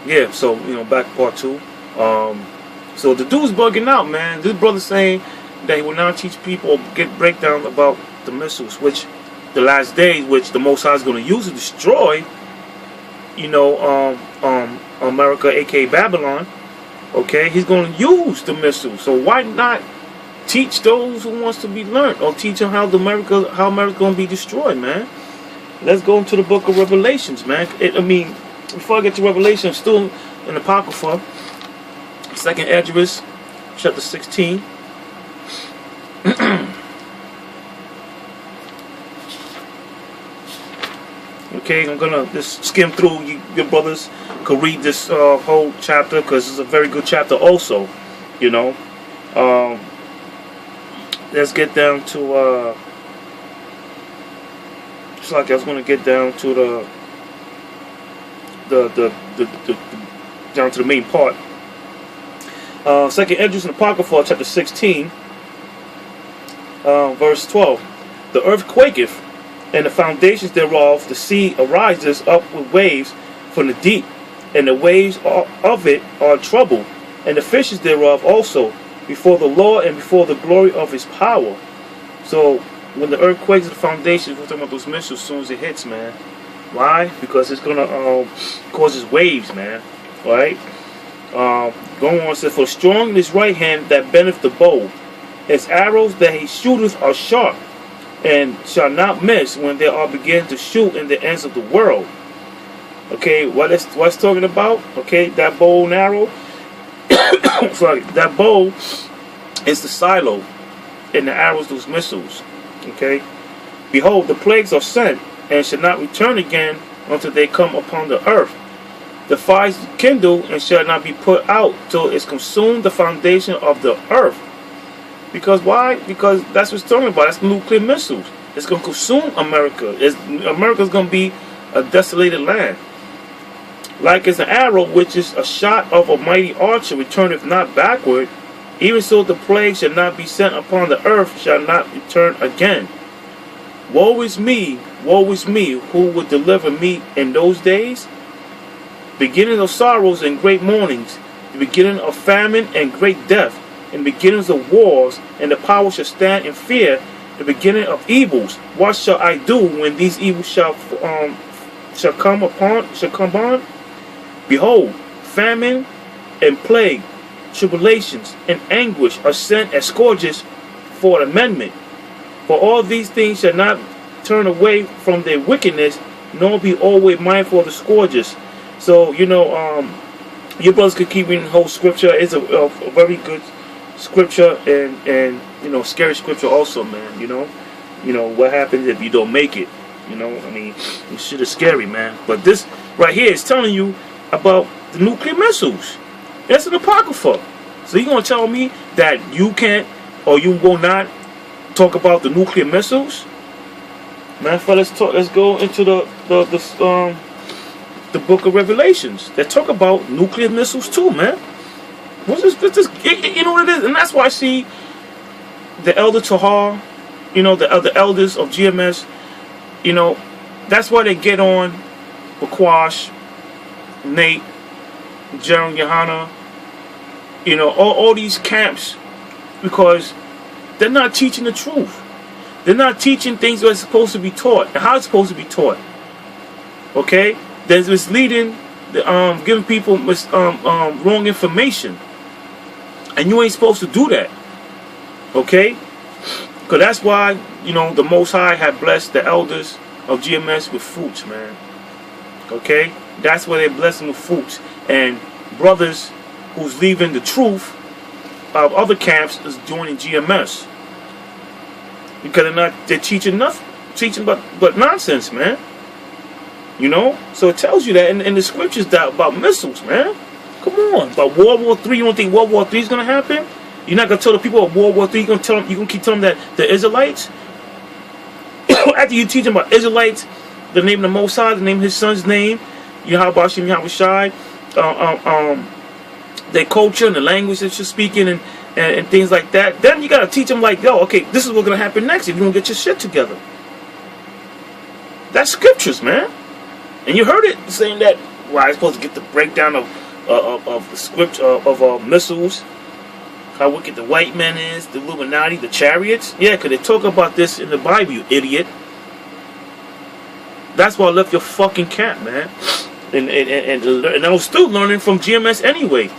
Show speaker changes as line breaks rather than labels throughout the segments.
yeah, so back to part 2. So the dude's bugging out, man. This brother saying that he will now teach people, get breakdown about the missiles, which the last days, which the Most High is going to use to destroy, America, aka Babylon. Okay, he's going to use the missiles. So why not teach those who wants to be learned, or teach them how America's going to be destroyed, man? Let's go into the book of Revelations, man. Before I get to Revelation, still in Apocrypha, 2nd Esdras, chapter 16. Okay, I'm gonna just skim through. Your brothers could read this whole chapter, because it's a very good chapter also. Let's get down to it's like I was gonna get down to down to the main part. 2nd Esdras in Apocrypha, chapter 16, verse 12. The earth quaketh, and the foundations thereof, the sea arises up with waves from the deep, and the waves of it are troubled, and the fishes thereof also, before the Lord and before the glory of his power. So when the earth quakes, the foundations, we're talking about those missiles as soon as it hits, man. Why? Because it's gonna causes waves, man. Right? Going on, says, for strong in his right hand that bendeth the bow, his arrows that he shooteth are sharp, and shall not miss when they are beginning to shoot in the ends of the world. Okay, what's talking about? Okay, that bow and arrow. Sorry, that bow is the silo, and the arrows those missiles. Okay, behold, the plagues are sent, and shall not return again until they come upon the earth. The fires kindle and shall not be put out till it's consumed the foundation of the earth. Because why? Because that's what it's talking about. That's nuclear missiles. It's going to consume America. America's going to be a desolated land. Like as an arrow, which is a shot of a mighty archer, returneth not backward, even so the plague shall not be sent upon the earth, shall not return again. Woe is me, who would deliver me in those days? Beginning of sorrows and great mournings, the beginning of famine and great death, and beginnings of wars, and the power shall stand in fear, the beginning of evils. What shall I do when these evils shall come on? Behold, famine and plague, tribulations and anguish are sent as scourges for amendment. For all these things shall not turn away from their wickedness, nor be always mindful of the scourges. So, your brothers could keep reading the whole scripture. It's a very good scripture, and scary scripture also, man. What happens if you don't make it? This shit is scary, man. But this right here is telling you about the nuclear missiles. That's an apocrypha. So you're gonna tell me that you can't, or you will not talk about the nuclear missiles? Man, let's go into the book of Revelations that talk about nuclear missiles too, man. You know what it is? And that's why I see the elder Tahar, the elders of GMS, that's why they get on Baquash, Nate, Jerem, Yahana, all these camps, because they're not teaching the truth. They're not teaching things that are supposed to be taught and how it's supposed to be taught. Okay? They're misleading, giving people wrong information. And you ain't supposed to do that. Okay? Because that's why, the Most High had blessed the elders of GMS with fruits, man. Okay? That's why they bless them with fruits. And brothers who's leaving the truth of other camps is joining GMS. Because they're teaching nothing. Teaching but nonsense, man. So it tells you that in the scriptures that about missiles, man. Come on. About World War III, you don't think World War III is going to happen? You're not going to tell the people about World War III, you're going to keep telling them that the Israelites, after you teach them about Israelites, the name of the Most High, the name of his son's name, Yahawashi, Yahawashi, their culture and the language that you're speaking and things like that, then you got to teach them like, yo, okay, this is what's going to happen next if you don't get your shit together. That's scriptures, man. And you heard it saying that where I'm supposed to get the breakdown of the scripture of missiles, how wicked the white man is, the Illuminati, the chariots. Yeah, because they talk about this in the Bible, you idiot. That's why I left your fucking camp, man. And I was still learning from GMS anyway.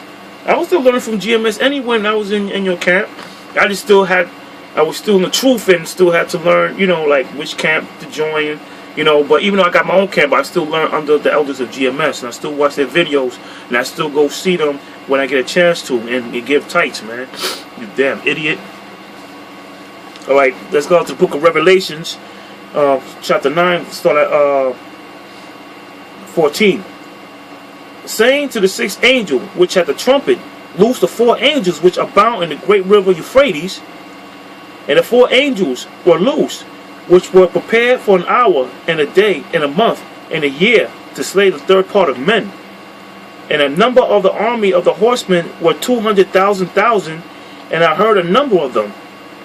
I was still learning from GMS anyway when I was in your camp. I was still in the truth and still had to learn, you know, like which camp to join, you know. But even though I got my own camp, I still learn under the elders of GMS, and I still watch their videos, and I still go see them when I get a chance to, and give tights, man. You damn idiot. All right, let's go to the book of Revelations, chapter 9, start at 14. Saying to the sixth angel, which had the trumpet, loose the 4 angels which abound in the great river Euphrates. And the 4 angels were loose, which were prepared for an hour, and a day, and a month, and a year, to slay the 3rd part of men. And the number of the army of the horsemen were 200,000, and I heard a number of them.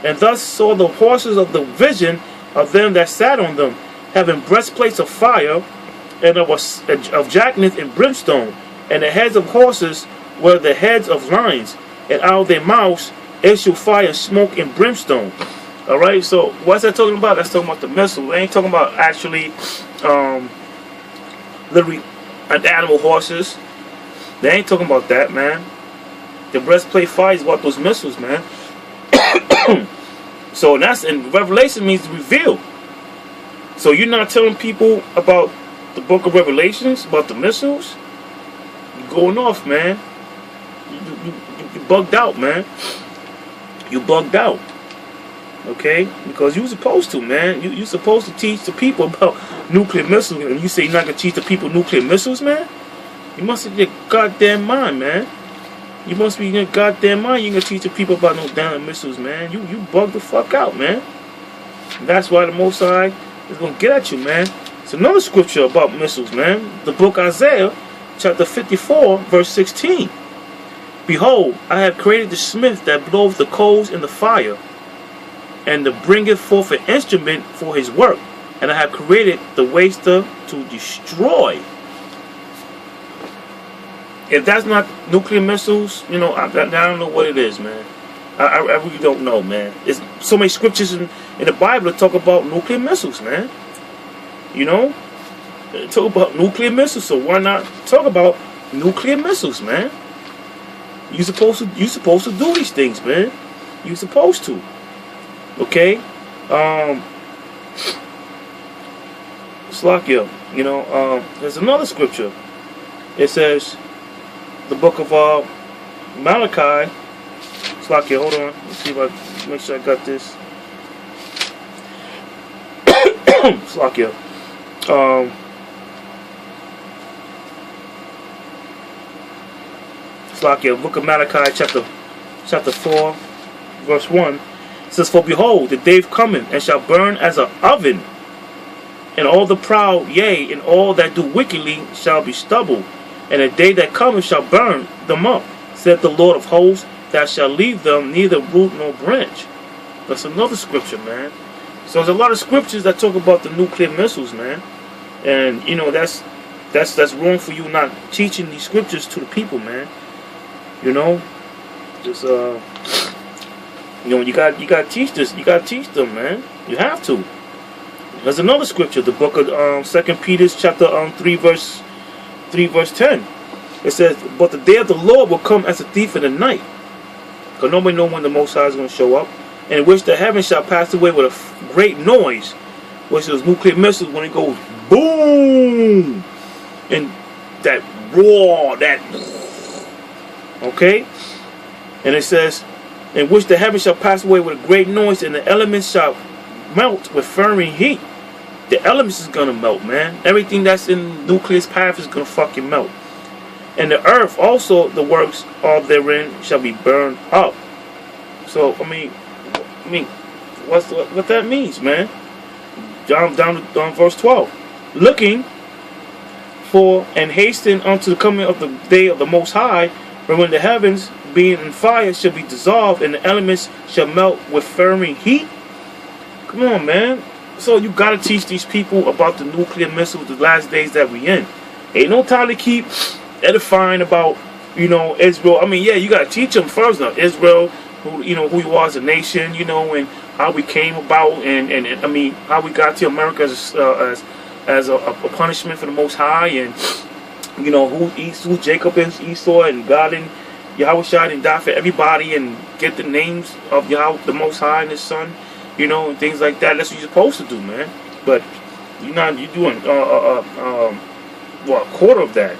And thus saw the horses of the vision of them that sat on them, having breastplates of fire, and of jackness and brimstone, and the heads of horses were the heads of lions, and out of their mouths issue fire, smoke, and brimstone. Alright, so what's that talking about? That's talking about the missile. They ain't talking about actually literally animal horses. They ain't talking about that, man. The breastplate fire is about those missiles, man. So that's in Revelation means reveal. So you're not telling people about the book of Revelations, about the missiles? You're going off, man. You bugged out, man. You bugged out. Okay? Because you were supposed to, man. You're supposed to teach the people about nuclear missiles, and you say you're not going to teach the people nuclear missiles, man? You must be your goddamn mind, man. You must be in your goddamn mind. You ain't going to teach the people about no damn missiles, man. You bugged the fuck out, man. And that's why the Most High is going to get at you, man. It's another scripture about missiles, man. The book Isaiah, chapter 54, verse 16. Behold, I have created the smith that bloweth the coals in the fire, and to bringeth forth an instrument for his work. And I have created the waster to destroy. If that's not nuclear missiles, you know, I don't know what it is, man. I really don't know, man. There's so many scriptures in the Bible that talk about nuclear missiles, man. You know? They talk about nuclear missiles, so why not talk about nuclear missiles, man? You supposed to do these things, man. You supposed to. Okay? Slakia, you know, there's another scripture. It says, the book of Malachi. Slakia, hold on. Let's see if I make sure I got this. Slakia. Slakia, book of Malachi, chapter 4, verse 1. It says, for behold, the day cometh, and shall burn as an oven, and all the proud, yea, and all that do wickedly shall be stubble. And the day that cometh shall burn them up, saith the Lord of hosts, that shall leave them neither root nor branch. That's another scripture, man. So there's a lot of scriptures that talk about the nuclear missiles, man. And you know that's wrong for you not teaching these scriptures to the people, man. You know, just you know, you got teach this. You got to teach them, man. You have to. There's another scripture, the book of 2 Peter, chapter 3, verse 10. It says, but the day of the Lord will come as a thief in the night. Because nobody knows when the Most High is going to show up. And in which the heavens shall pass away with a great noise, which is nuclear missiles when it goes boom, and that roar, that, okay? And it says, in which the heavens shall pass away with a great noise, and the elements shall melt with fiery heat. The elements is going to melt, man. Everything that's in nucleus path is going to fucking melt. And the earth also, the works of therein shall be burned up. So, I mean, what that means, man? Down to verse 12. Looking for and hasten unto the coming of the day of the Most High, when the heavens, being in fire, shall be dissolved, and the elements shall melt with fiery heat. Come on, man. So you gotta teach these people about the nuclear missiles, the last days that we in. Ain't no time to keep edifying about, Israel. I mean, yeah, you gotta teach them first now. Israel, who who you are as a nation, and how we came about, and I mean how we got to America as a punishment for the Most High, and who Jacob is, Esau, and God and Yahawashi and die for everybody, and get the names of Yahweh, the Most High, and His Son, and things like that. That's what you're supposed to do, man. But you're doing a quarter of that.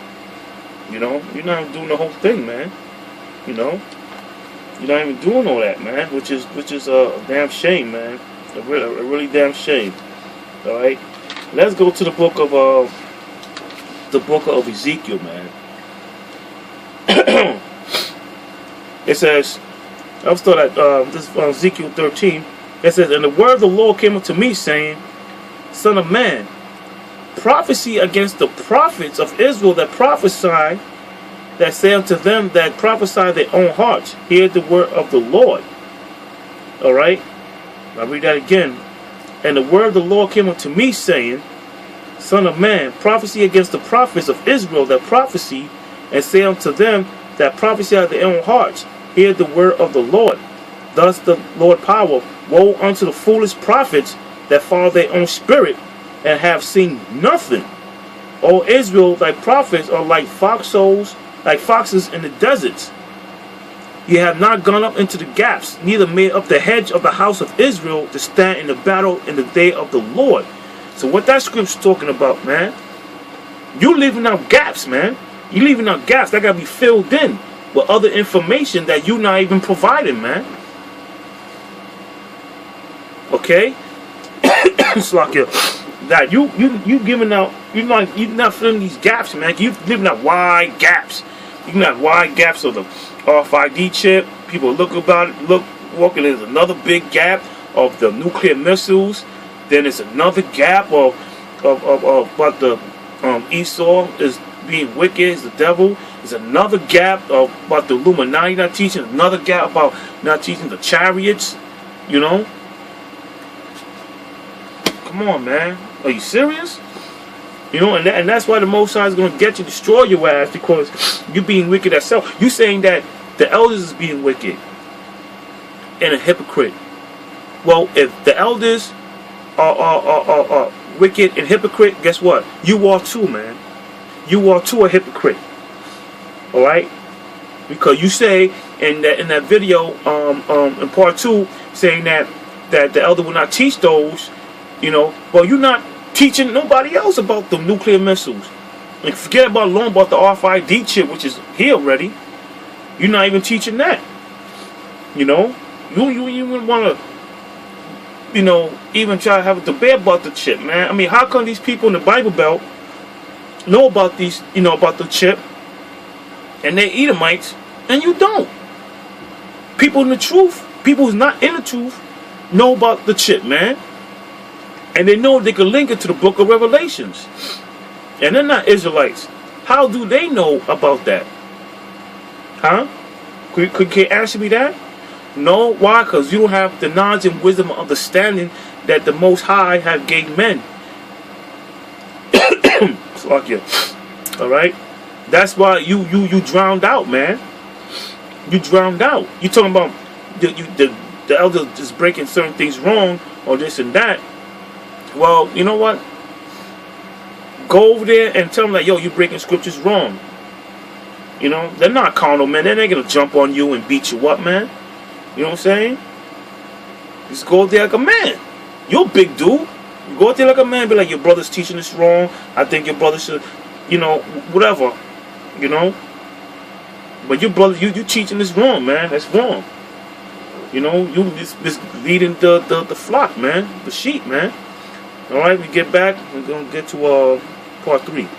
You're not doing the whole thing, man. You're not even doing all that, man. Which is a damn shame, man. A really damn shame. All right. Let's go to the book of Ezekiel, man. It says, I'll start at this Ezekiel 13. It says, and the word of the Lord came unto me, saying, Son of man, prophecy against the prophets of Israel that prophesy, that say unto them that prophesy their own hearts, hear the word of the Lord. All right, I'll read that again. And the word of the Lord came unto me, saying, Son of man, prophecy against the prophets of Israel that prophesy, and say unto them that prophesy their own hearts, hear the word of the Lord. Thus the Lord power, woe unto the foolish prophets that follow their own spirit, and have seen nothing. O Israel, thy prophets are like foxes in the deserts. Ye have not gone up into the gaps, neither made up the hedge of the house of Israel to stand in the battle in the day of the Lord. So what that scripture's talking about, man, you leaving out gaps, man. You leaving out gaps that gotta be filled in with other information that you're not even providing, man. Okay? It's like that you giving out, you're not filling these gaps, man. You living out wide gaps. You can have wide gaps of the RFID chip. People walking. There's another big gap of the nuclear missiles. Then there's another gap of about the Esau is being wicked, is the devil. There's another gap about the Illuminati not teaching. Another gap about not teaching the chariots. Come on, man. Are you serious? And that's why the Most High is going to get you, destroy your ass, because you're being wicked yourself. You saying that the elders is being wicked and a hypocrite. Well, if the elders are wicked and hypocrite, guess what? You are too, man. You are too a hypocrite. All right? Because you say in that video in part 2, saying that the elder will not teach those. Well, you're not teaching nobody else about the nuclear missiles. Like, forget about learning about the RFID chip, which is here already. You're not even teaching that. You even want to, even try to have a debate about the chip, man. I mean, how come these people in the Bible Belt know about these, about the chip, and they're Edomites, and you don't? People in the truth, people who's not in the truth, know about the chip, man. And they know they can link it to the book of Revelations. And they're not Israelites. How do they know about that? Huh? Can you answer me that? No. Why? Because you don't have the knowledge and wisdom and understanding that the Most High have gave men. Fuck you. Alright? That's why you drowned out, man. You drowned out. You talking about the elder is breaking certain things wrong, or this and that. Well, you know what? Go over there and tell them that, yo, you're breaking scriptures wrong. They're not carnal, man. They're not going to jump on you and beat you up, man. You know what I'm saying? Just go there like a man. You're a big dude. You go there like a man, be like, your brother's teaching this wrong. I think your brother should, whatever. But your brother, you teaching this wrong, man. That's wrong. You just leading the flock, man. The sheep, man. Alright, we get back. We're going to get to part 3.